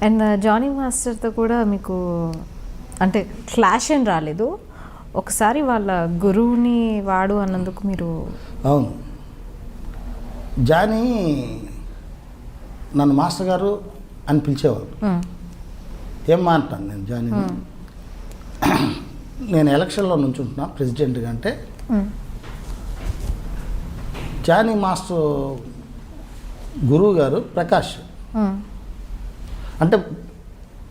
And Jonny మాస్టర్తో కూడా మీకు అంటే క్లాష్ ఏం రాలేదు, ఒకసారి వాళ్ళ గురువుని వాడు అన్నందుకు మీరు? అవును, జానీ నన్ను మాస్టర్ గారు అని పిలిచేవారు. ఏం మాట్లాను నేను జానీని. నేను ఎలక్షన్లో నుంచుంటున్నా ప్రెసిడెంట్గా అంటే జానీ మాస్టర్ గురువు గారు ప్రకాష్ అంటే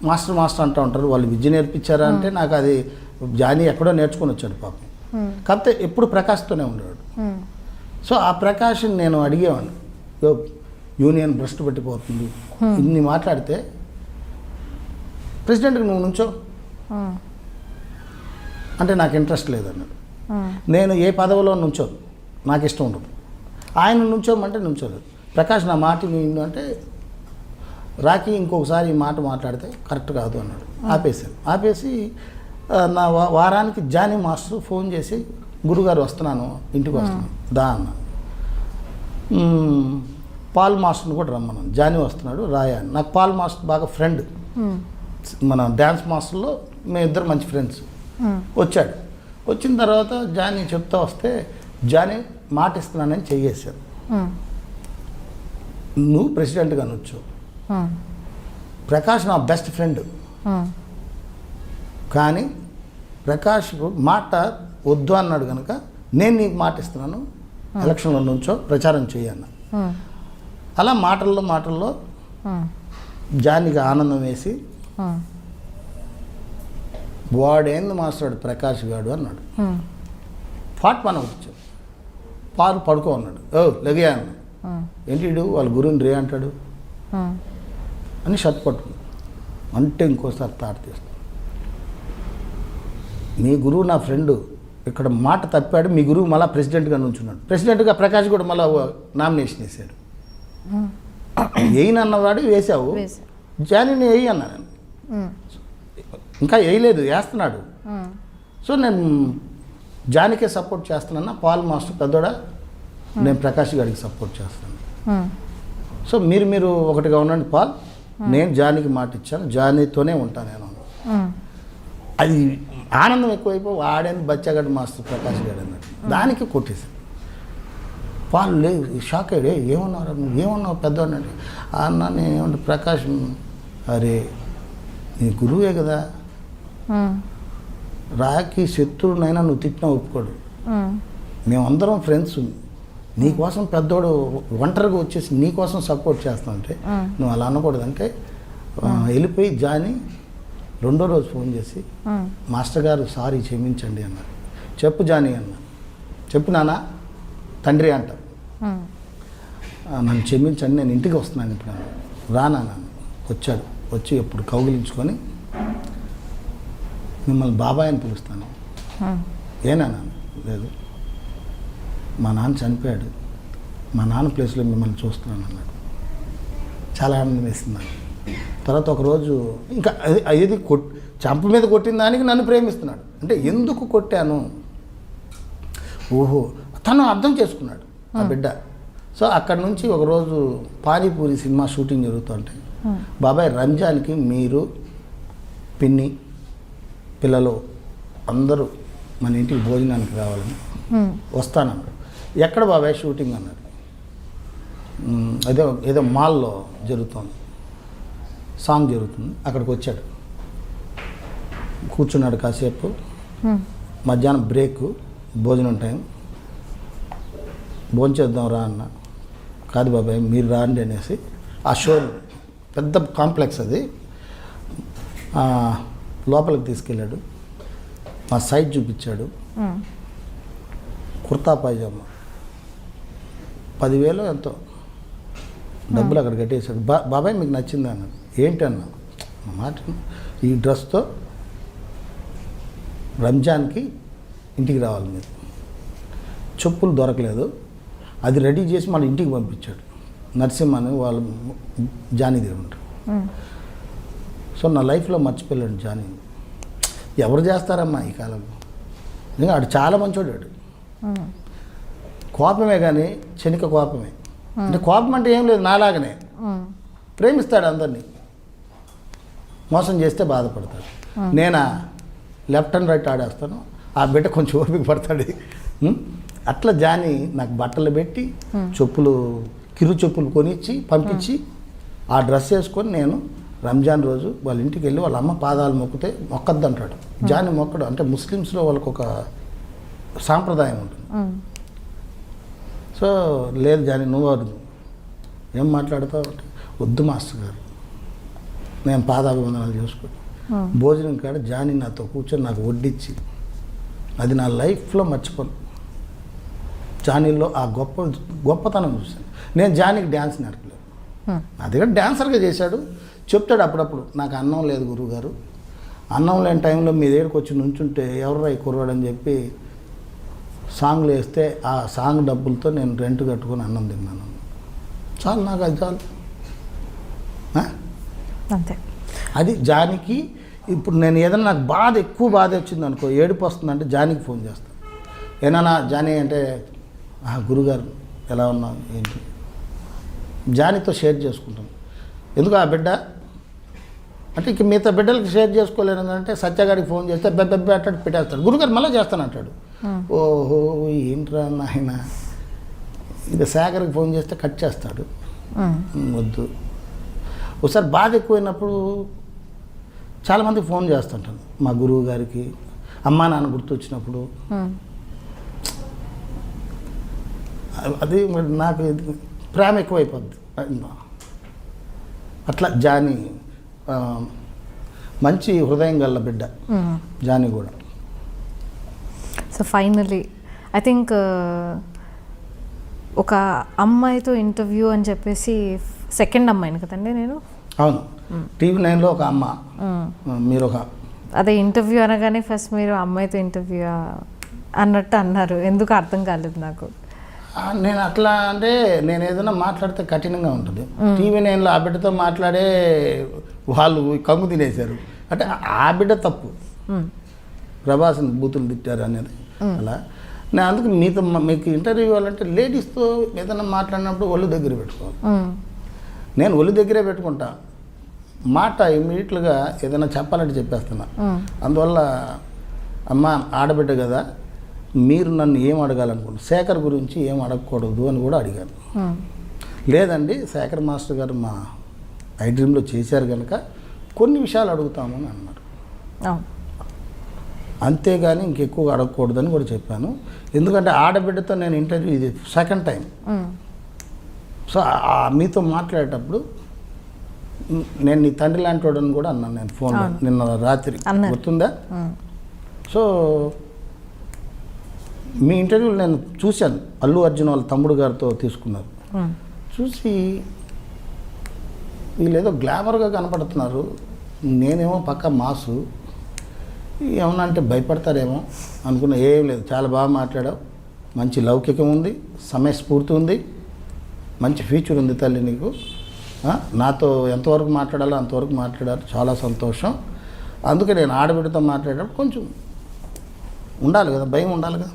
మాస్టర్ అంటూ ఉంటారు. వాళ్ళు విద్య నేర్పించారా అంటే నాకు అది జానీ ఎక్కడో నేర్చుకొని వచ్చాడు పాపం. కాకపోతే ఎప్పుడు ప్రకాష్తోనే ఉండేవాడు. సో ఆ ప్రకాష్ని నేను అడిగేవాడిని, యూనియన్ భ్రష్టు పట్టిపోతుంది ఇన్ని మాట్లాడితే ప్రెసిడెంట్కి నువ్వు నుంచో అంటే నాకు ఇంట్రెస్ట్ లేదన్నాడు. నేను ఏ పదవిలో నుంచోను, నాకు ఇష్టం ఉండదు. ఆయన నుంచోమంటే నుంచోలేదు. ప్రకాష్ నా మాట విను అంటే రాకీ ఇంకొకసారి ఈ మాట మాట్లాడితే కరెక్ట్ కాదు అన్నాడు. ఆపేసి నా వారానికి జానీ మాస్టర్ ఫోన్ చేసి గురుగారు వస్తున్నాను, ఇంటికి వస్తున్నాను దా అన్న. పాల్ మాస్టర్ని కూడా రమ్మన్నాను, జానీ వస్తున్నాడు రాయా. నాకు పాల్ మాస్టర్ బాగా ఫ్రెండ్, మన డ్యాన్స్ మాస్టర్లో మేమిద్దరు మంచి ఫ్రెండ్స్. వచ్చాడు. వచ్చిన తర్వాత జానీ చెప్తా వస్తే జానీ మాట ఇస్తున్నానని చెయ్యేశారు. నువ్వు ప్రెసిడెంట్గా అనొచ్చు, ప్రకాష్ నా బెస్ట్ ఫ్రెండ్, కానీ ప్రకాష్ మాట వద్దు అన్నాడు కనుక నేను నీకు మాట ఇస్తున్నాను, ఎలక్షన్లో నుంచో ప్రచారం చేయన్న. అలా మాటల్లో జానీకి ఆనందం వేసి వాడేంది మాట్లాడు ప్రకాష్ గాడు అన్నాడు. ఫాట్ మన వచ్చాడు, పాలు పడుకో అన్నాడు. లెగయా అన్నాడు. ఏంటి వాళ్ళ గురువుని రే అంటాడు అని షర్ట్ పట్టుకున్నాడు. అంటే ఇంకోసారి తాట తీస్తాడు. మీ గురువు నా ఫ్రెండు, ఇక్కడ మాట తప్పాడు, మీ గురువు మళ్ళీ ప్రెసిడెంట్గా నుంచున్నాడు. ప్రెసిడెంట్గా ప్రకాష్ కూడా మళ్ళీ నామినేషన్ వేసాడు. వేయనన్నవాడు వేసావు, జానీని వేయి అన్నాను. ఇంకా వేయలేదు, వేస్తున్నాడు. సో నేను జానీకే సపోర్ట్ చేస్తున్నాను. పాల్ మాస్టర్ పెద్దోడా, నేను ప్రకాష్ గారికి సపోర్ట్ చేస్తాను. సో మీరు ఒకటిగా ఉండండి పాల్, నేను జానీకి మాట ఇచ్చాను, జానీతోనే ఉంటాను నేను. అది ఆనందం ఎక్కువైపో వాడేంది బచ్చాగడ్డ మాస్టర్ ప్రకాష్ గారు అన్నాడు. దానికి కొట్టేశాను. పాల్ లేదు, షాక్ అయ్యాడు. ఏమన్నారు నువ్వు, ఏమన్నావు పెద్దవాడు అంటే అన్న నేనేమంటే ప్రకాష్, అరే నీ గురువే కదా, రాకి శత్రువునైనా నువ్వు తిట్టినా ఒప్పుకోడు, మేమందరం ఫ్రెండ్స్, నీకోసం పెద్దోడు ఒంటరిగా వచ్చేసి నీకోసం సపోర్ట్ చేస్తానంటే నువ్వు అలా అనకూడదంటే వెళ్ళిపోయి జానీ రెండో రోజు ఫోన్ చేసి మాస్టర్ గారు సారీ క్షమించండి అన్నారు. చెప్పు జానీ అన్న, చెప్పు నాన్న తండ్రి అంటారు, నన్ను క్షమించండి నేను ఇంటికి వస్తున్నాను ఇప్పుడు రానా నాన్న. వచ్చాడు, వచ్చి ఎప్పుడు కౌగిలించుకొని మిమ్మల్ని బాబాయ్ అని పిలుస్తాను. ఏనా నాన్న, లేదు మా నాన్న చనిపోయాడు, మా నాన్న ప్లేస్లో మిమ్మల్ని చూస్తున్నాను అన్నాడు. చాలా ఆనందం వేసింది. తర్వాత ఒకరోజు ఇంకా అది చంప మీద కొట్టిన దానికి నన్ను ప్రేమిస్తున్నాడు. అంటే ఎందుకు కొట్టాను, ఓహో తను అర్థం చేసుకున్నాడు ఆ బిడ్డ. సో అక్కడ నుంచి ఒకరోజు పానీపూరి సినిమా షూటింగ్ జరుగుతుంటే బాబాయ్ రంజాన్కి మీరు పిన్ని పిల్లలు అందరూ మన ఇంటికి భోజనానికి రావాలని వస్తానన్నాడు. ఎక్కడ బాబాయ్ షూటింగ్ అన్నాడు. ఏదో మాల్లో జరుగుతుంది, సాంగ్ జరుగుతుంది, అక్కడికి వచ్చాడు. కూర్చున్నాడు కాసేపు. మధ్యాహ్నం బ్రేక్, భోజనం టైం, భోంచేద్దాం రా అన్న. కాదు బాబాయ్ మీరు రాండి అనేసి ఆ షో పెద్ద కాంప్లెక్స్ అది, లోపలికి తీసుకెళ్ళాడు. మా సైజ్ చూపించాడు. కుర్తా పైజామా 10,000 ఎంతో డబ్బులు అక్కడ కట్టేశాడు. బాబాయ్ మీకు నచ్చిందా అన్నాడు. ఏంటి అన్నా, మాట ఈ డ్రెస్తో రంజాన్కి ఇంటికి రావాలి మీరు. చెప్పులు దొరకలేదు, అది రెడీ చేసి మన ఇంటికి పంపించాడు. నరసింహని వాళ్ళు జానీ దగ్గర ఉంటారు. సో నా లైఫ్లో మర్చిపోయాడు జానీ. ఎవరు చేస్తారమ్మా ఈ కాలంలో, నిజంగా ఆడు చాలా మంచోడాడు. కోపమే కానీ క్షణిక కోపమే. అంటే కోపం అంటే ఏం లేదు, నాలాగనే ప్రేమిస్తాడు అందరినీ, మోసం చేస్తే బాధపడతాడు. నేనా లెఫ్ట్ అండ్ రైట్ ఆడేస్తాను, ఆ బిడ్డ కొంచెం ఓపిక పడతాడు. అట్లా జాని నాకు బట్టలు పెట్టి చెప్పులు, కిరు చెప్పులు కొనిచ్చి పంపించి ఆ డ్రెస్ వేసుకొని నేను రంజాన్ రోజు వాళ్ళ ఇంటికి వెళ్ళి వాళ్ళ అమ్మ పాదాలు మొక్కితే మొక్కద్దు అంటాడు. జాని మొక్కడు అంటే ముస్లిమ్స్లో వాళ్ళకు ఒక సాంప్రదాయం ఉంటుంది. సో లేదు జాని నువ్వు వద్దు, ఏం మాట్లాడతావు అంటే వద్దు మాస్టర్ గారు, నేను పాదాభివందనాలు చేసుకుని భోజనం కాడ జాని నాతో కూర్చొని నాకు వడ్డించి, అది నా లైఫ్లో మర్చిపోను. జానీలో ఆ గొప్పతనం చూశాను. నేను జానీకి డ్యాన్స్ నేర్పలేదు, నా దగ్గర డ్యాన్సర్గా చేశాడు. చెప్తాడు అప్పుడప్పుడు, నాకు అన్నం లేదు గురువుగారు, అన్నం లేని టైంలో మీ దగ్గరికి వచ్చి నుంచుంటే ఎవర్రా ఈ కుర్రాడని చెప్పి సాంగ్లు వేస్తే ఆ సాంగ్ డబ్బులతో నేను రెంట్ కట్టుకొని అన్నం తిన్నాను. చాలు, నాకు అది చాలు. అంతే. అది జానికి. ఇప్పుడు నేను ఏదైనా నాకు బాధ, ఎక్కువ బాధ వచ్చింది అనుకో, ఏడుపు వస్తుందంటే జానికి ఫోన్ చేస్తాను. ఏమన్నా జానీ అంటే గురుగారు ఎలా ఉన్నావు ఏంటి, జానీతో షేర్ చేసుకుంటాను. ఎందుకు ఆ బిడ్డ అంటే ఇక మిగతా బిడ్డలకి షేర్ చేసుకోలేను అంటే సత్యగారికి ఫోన్ చేస్తే బెబ్బెబ్బే అట్టాడు పెట్టేస్తాడు. గురుగారు మళ్ళీ చేస్తాను అంటాడు. ఓహో ఏంట్రా నాయన. ఇక శేఖర్కి ఫోన్ చేస్తే కట్ చేస్తాడు, వద్దు. ఒకసారి బాధ ఎక్కువైనప్పుడు చాలామందికి ఫోన్ చేస్తుంటాను. మా గురువు గారికి అమ్మా నాన్న గుర్తొచ్చినప్పుడు అది నాకు ప్రేమ ఎక్కువైపోద్ది. అట్లా జానీ మంచి హృదయం గల బిడ్డ జానీ కూడా. సో ఫైనలీ ఐ థింక్ ఒక అమ్మాయితో ఇంటర్వ్యూ అని చెప్పేసి సెకండ్ అమ్మాయిని కదండి నేను. అవును, టీవీ 9లో ఒక అమ్మ, మీరు ఒక అదే ఇంటర్వ్యూ అనగానే ఫస్ట్ మీరు అమ్మాయితో ఇంటర్వ్యూ అన్నట్టు అన్నారు. ఎందుకు అర్థం కాలేదు నాకు. నేను అట్లా అంటే నేను ఏదైనా మాట్లాడితే కఠినంగా ఉంటుంది. టీవీ 9లో ఆ బిడ్డతో మాట్లాడే వాళ్ళు కంగు తినేశారు అంటే ఆ బిడ్డ తప్పు, ప్రభాస్ని బూతులు తిట్టారు అనేది. అలా నేను అందుకు మీకు ఇంటర్వ్యూ ఇవ్వాలంటే లేడీస్తో ఏదైనా మాట్లాడినప్పుడు ఒళ్ళు దగ్గర పెట్టుకోవాలి. నేను ఒళ్ళు దగ్గరే పెట్టుకుంటా, మాట ఇమ్మీడియట్గా ఏదైనా చెప్పాలంటే చెప్పేస్తున్నా. అందువల్ల అమ్మ ఆడబిడ్డ కదా, మీరు నన్ను ఏం అడగాలనుకుంటున్నారు, శేఖర్ గురించి ఏం అడగకూడదు అని కూడా అడిగాను. లేదండి శేఖర్ మాస్టర్ గారు మా ఐ డ్రీమ్లో చేశారు కనుక కొన్ని విషయాలు అడుగుతామని అన్నారు. అంతేగాని ఇంకెక్కువ అడగకూడదని కూడా చెప్పాను. ఎందుకంటే ఆడబిడ్డతో నేను ఇంటర్వ్యూ ఇది సెకండ్ టైం. సో మీతో మాట్లాడేటప్పుడు నేను నీ తండ్రి లాంటి వాడని కూడా అన్నాను నేను ఫోన్లో నిన్న రాత్రి, గుర్తుందా? సో మీ ఇంటర్వ్యూలు నేను చూశాను, అల్లు అర్జున్ వాళ్ళ తమ్ముడు గారితో తీసుకున్నారు. చూసి వీళ్ళేదో గ్లామర్గా కనపడుతున్నారు, నేనేమో పక్క మాసు, ఏమన్నా అంటే భయపడతారేమో అనుకున్నా. ఏం లేదు, చాలా బాగా మాట్లాడావు, మంచి లౌకికం ఉంది, సమయస్ఫూర్తి ఉంది, మంచి ఫ్యూచర్ ఉంది తల్లి నీకు. నాతో ఎంతవరకు మాట్లాడాలో అంతవరకు మాట్లాడారు, చాలా సంతోషం. అందుకే నేను ఆడబిడ్డతో మాట్లాడేటప్పుడు కొంచెం ఉండాలి కదా, భయం ఉండాలి కదా.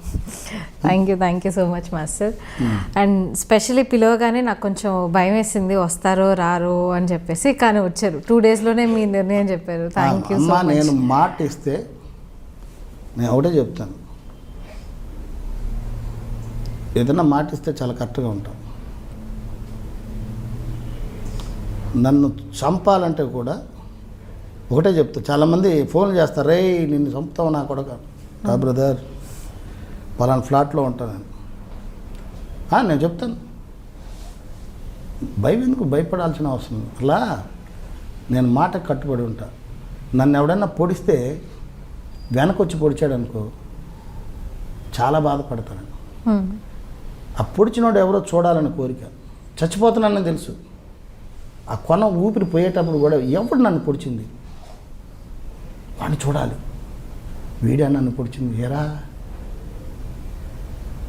Thank you so much master. And specially పిలవగానే నాకు కొంచెం భయం వేసింది, వస్తారో రారో అని చెప్పేసి, కానీ వచ్చారు. 2 డేస్లోనే మీ నిర్ణయం చెప్పారు. Thank you so much. నేను మాట ఇస్తే నేను ఒకటే చెప్తాను, ఏదైనా మాట ఇస్తే చాలా కరెక్ట్గా ఉంటాను. నన్ను చంపాలంటే కూడా ఒకటే చెప్తా. చాలామంది ఫోన్లు చేస్తారు, రే నిన్ను చంపుతావు నా కొడక. రా బ్రదర్, పలానా ఫ్లాట్లో ఉంటాను నేను చెప్తాను. భయం ఎందుకు, భయపడాల్సిన అవసరం అలా. నేను మాట కట్టుబడి ఉంటా. నన్ను ఎవడన్నా పొడిస్తే వెనకొచ్చి పొడిచాడు అనుకో, చాలా బాధపడతాను. ఆ పొడిచినోడు ఎవరో చూడాలని కోరిక, చచ్చిపోతున్నానని తెలుసు. ఆ కొన ఊపిరి పోయేటప్పుడు కూడా ఎవడు నన్ను పొడిచింది వాడిని చూడాలి. వీడా నన్ను పొడిచింది, ఏరా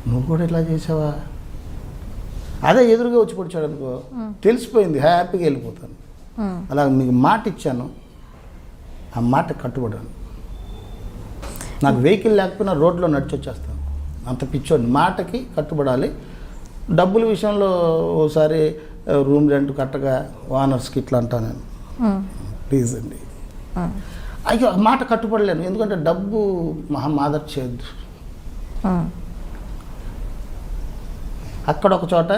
నువ్వు కూడా ఇట్లా చేసావా. అదే ఎదురుగా వచ్చి పొడిచాడు అనుకో, తెలిసిపోయింది, హ్యాపీగా వెళ్ళిపోతాను. అలా మీకు మాట ఇచ్చాను, ఆ మాట కట్టుబడాను. నాకు వెహికల్ లేకపోయినా రోడ్లో నడిచి వచ్చేస్తాను. అంత పిచ్చోడిని, మాటకి కట్టుబడాలి. డబ్బుల విషయంలో ఓసారి రూమ్ రెంట్ కట్టగా ఓనర్స్కి ఇట్లా అంటాను నేను, ప్లీజ్ అండి. అయ్యో మాట కట్టుబడలేను, ఎందుకంటే డబ్బు మాదర్ చేయొద్దు. అక్కడ ఒక చోట,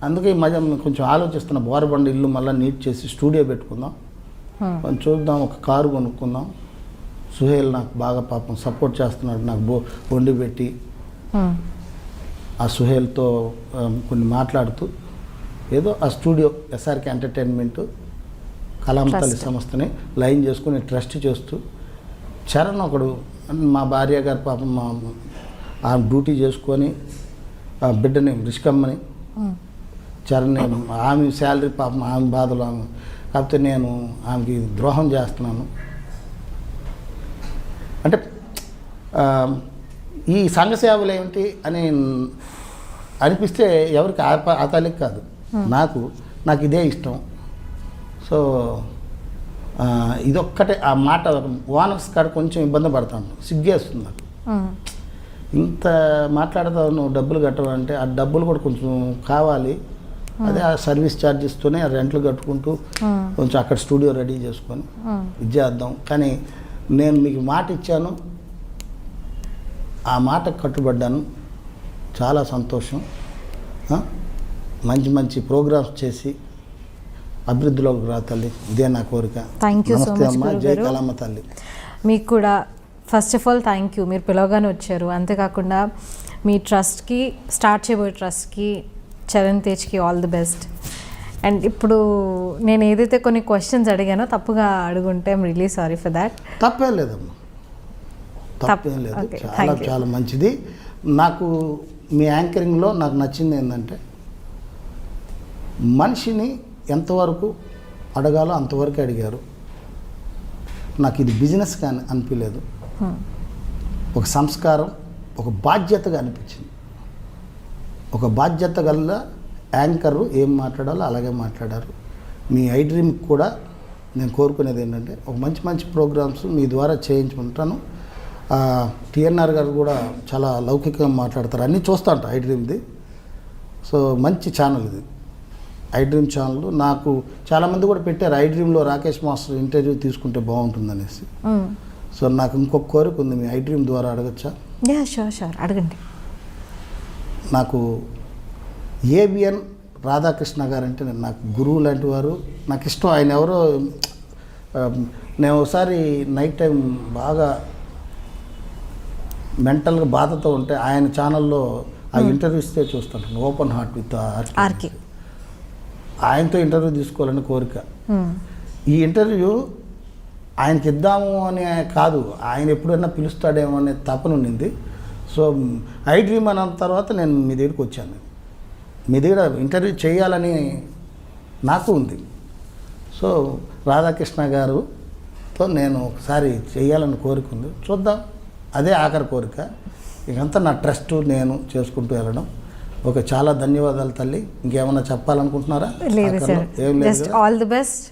అందుకే ఈ మధ్య కొంచెం ఆలోచిస్తున్న బోరబండ ఇల్లు మళ్ళీ నీట్ చేసి స్టూడియో పెట్టుకుందాం, కొంచెం చూద్దాం, ఒక కారు కొనుక్కుందాం. సుహేల్ నాకు బాగా పాపం సపోర్ట్ చేస్తున్నాడు, నాకు వండి పెట్టి ఆ సుహేల్తో కొన్ని మాట్లాడుతూ ఏదో ఆ స్టూడియో ఎస్ఆర్కే ఎంటర్టైన్మెంట్ కళామతల్లి సంస్థని లైన్ చేసుకుని ట్రస్ట్ చేస్తూ, చరణ్ ఒకడు మా భార్య గారు పాపం ఆ డ్యూటీ చేసుకొని ఆ బిడ్డని రిష్కమ్మని చరణ్, ఆమె శాలరీ పాపం ఆమె బాధలు ఆమె, కాకపోతే నేను ఆమెకి ద్రోహం చేస్తున్నాను అంటే ఈ సంఘ సేవలు ఏమిటి అని అనిపిస్తే ఎవరికి ఆ తల్లికి కాదు, నాకు ఇదే ఇష్టం. సో ఇదొక్కటే ఆ మాట ఓనర్స్ కాడ కొంచెం ఇబ్బంది పడతాను, సిగ్గేస్తుంది నాకు. ఇంత మాట్లాడతావు నువ్వు డబ్బులు కట్టవాలంటే ఆ డబ్బులు కూడా కొంచెం కావాలి. అదే ఆ సర్వీస్ ఛార్జెస్తోనే ఆ రెంట్లు కట్టుకుంటూ కొంచెం అక్కడ స్టూడియో రెడీ చేసుకొని ఇది చేద్దాం. కానీ నేను మీకు మాట ఇచ్చాను, ఆ మాటకు కట్టుబడ్డాను, చాలా సంతోషం. మంచి మంచి ప్రోగ్రామ్స్ చేసి అభివృద్ధిలోకి రా తల్లి, ఇదే నా కోరిక. థ్యాంక్ యూ సో మచ్ అమ్మ, జై కళమ్మ తల్లి. మీకు కూడా first of all thank you, మీరు పిలవగానే వచ్చారు. అంతేకాకుండా మీ ట్రస్ట్కి, స్టార్ట్ చేయబోయే ట్రస్ట్కి, చరణ్ తేజ్కి ఆల్ ది బెస్ట్. అండ్ ఇప్పుడు నేను ఏదైతే కొన్ని క్వశ్చన్స్ అడిగానో తప్పుగా అడుగుంటే I'm really sorry for that. తప్పేం లేదమ్మా, తప్పేం లేదు, చాలా చాలా మంచిది. నాకు మీ యాంకరింగ్లో నాకు నచ్చింది ఏంటంటే మనిషిని ఎంతవరకు అడగాలో అంతవరకు అడిగారు. నాకు ఇది బిజినెస్ కానీ అనిపించలేదు, ఒక సంస్కారం, ఒక బాధ్యతగా అనిపించింది. ఒక బాధ్యత గల యాంకరు ఏం మాట్లాడాలో అలాగే మాట్లాడారు. మీ ఐ డ్రీమ్ కూడా నేను కోరుకునేది ఏంటంటే ఒక మంచి మంచి ప్రోగ్రామ్స్ మీ ద్వారా చేయించుకుంటాను. టిఎన్ఆర్ గారు కూడా చాలా లౌకికంగా మాట్లాడతారు, అన్నీ చూస్తూ ఉంటాను ఐ డ్రీమ్ది. సో మంచి ఛానల్ ఇది, ఐ డ్రీమ్ ఛానల్. నాకు చాలామంది కూడా పెట్టారు ఐ డ్రీమ్లో రాకేష్ మాస్టర్ ఇంటర్వ్యూ తీసుకుంటే బాగుంటుందనేసి. సో నాకు ఇంకొక కోరిక ఉంది, మీ ఐ డ్రీమ్ ద్వారా అడగచ్చా? షూర్ అడగండి. నాకు ఏబిఎన్ రాధాకృష్ణ గారు అంటే నాకు గురువు లాంటి వారు, నాకు ఇష్టం. ఆయన ఎవరో నేను ఒకసారి నైట్ టైం బాగా మెంటల్గా బాధతో ఉంటే ఆయన ఛానల్లో ఆ ఇంటర్వ్యూ ఇస్తే చూస్తాను, ఓపెన్ హార్ట్ విత్ ఆర్కే. ఆయనతో ఇంటర్వ్యూ తీసుకోవాలని కోరిక. ఈ ఇంటర్వ్యూ ఆయనకి ఇద్దాము అని కాదు, ఆయన ఎప్పుడైనా పిలుస్తాడేమో అనే తపన ఉండింది. సో ఐ డ్రీమ్ అన్న తర్వాత నేను మీ దగ్గరికి వచ్చాను, మీ దగ్గర ఇంటర్వ్యూ చేయాలని నాకు ఉంది. సో రాధాకృష్ణ గారుతో నేను ఒకసారి చేయాలని కోరిక ఉంది, చూద్దాం. అదే ఆఖరి కోరిక. ఇకంతా నా ట్రస్ట్ నేను చేసుకుంటూ వెళ్ళడం. ఓకే, చాలా ధన్యవాదాలు తల్లి. ఇంకేమన్నా చెప్పాలనుకుంటున్నారా? లేదు sir, just all the best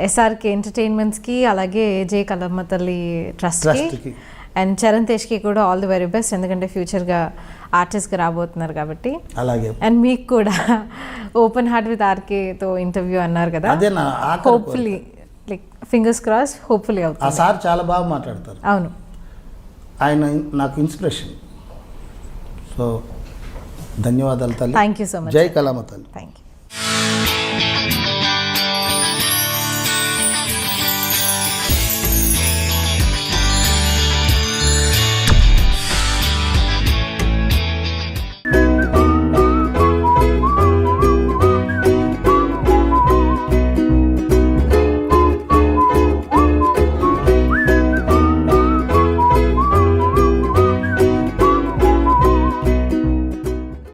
SRK ఎంటర్టైన్మెంట్స్కి, అలాగే జై కళమ్మ తల్లి ట్రస్ట్కి, అండ్ చరణ్ తేజ్కి కూడా ఆల్ ది వెరీ బెస్ట్. ఎందుకంటే ఫ్యూచర్గా ఆర్టిస్ట్గా రాబోతున్నారు కాబట్టి. అలాగే. అండ్ మీకు కూడా ఓపెన్ హార్ట్ విత్ ఆర్కేతో ఇంటర్వ్యూ అన్నారు కదా, అదే నా hopefully, like fingers cross, hopefully అవుతుంది. ఆ సార్ చాలా బాగా మాట్లాడతారు. అవును, ఆయన నాకు ఇన్స్పిరేషన్. సో ధన్యవాదాలు తల్లి. Thank you so much. జై కళమ్మ తల్లి. Thank you.